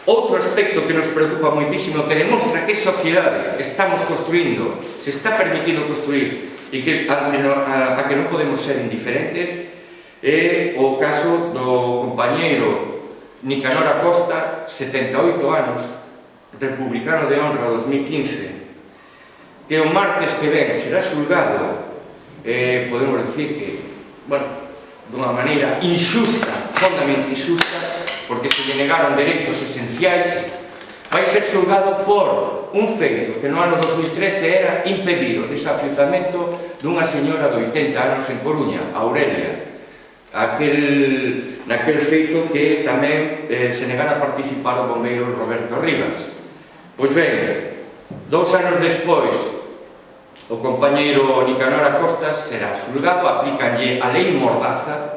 Outro aspecto que nos preocupa moitísimo, que demostra que sociedade estamos construindo, se está permitido construir e que a que non podemos ser indiferentes, é o caso do compañeiro Nicanor Acosta, 78 anos, republicano de honra 2015, que o martes que ven será xulgado, podemos dicir que, bueno, dunha maneira injusta, fondamente injusta, porque se lle negaron dereitos esenciais, vai ser xulgado por un feito que no ano 2013 era impedir o desafiuzamento dunha señora de 80 anos en Coruña, Aurelia, naquel feito que tamén se negara a participar o bombeiro Roberto Rivas. Pois ben, 2 anos despois, o compañeiro Nicanor Acosta será xulgado, aplícanlle a lei Mordaza,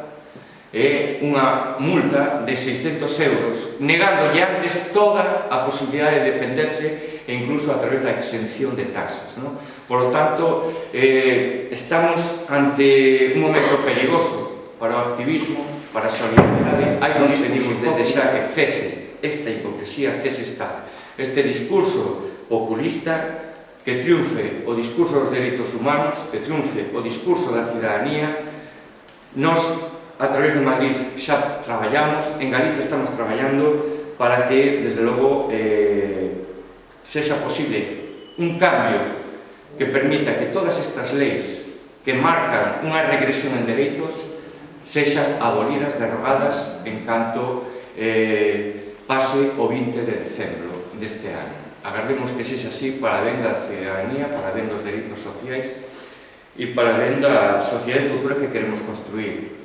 unha multa de 600 euros, negándolle antes toda a posibilidade de defenderse e incluso a través da exención de taxas. Por lo tanto, estamos ante un momento perigoso para o activismo, para a solidaridade. Hai nos pedimos desde xa que cese esta hipocresía, cese este discurso populista, que triunfe o discurso dos dereitos humanos, que triunfe o discurso da cidadanía. Nos, a través de Madrid, xa traballamos, en Galicia estamos traballando para que, desde logo, sexa posible un cambio que permita que todas estas leis que marcan unha regresión en dereitos sexan abolidas, derrogadas, en canto pase o 20 de decembro deste ano. Agardemos que sexa así para ben da cidadanía, para ben dos dereitos sociais e para ben da sociedade futura que queremos construir.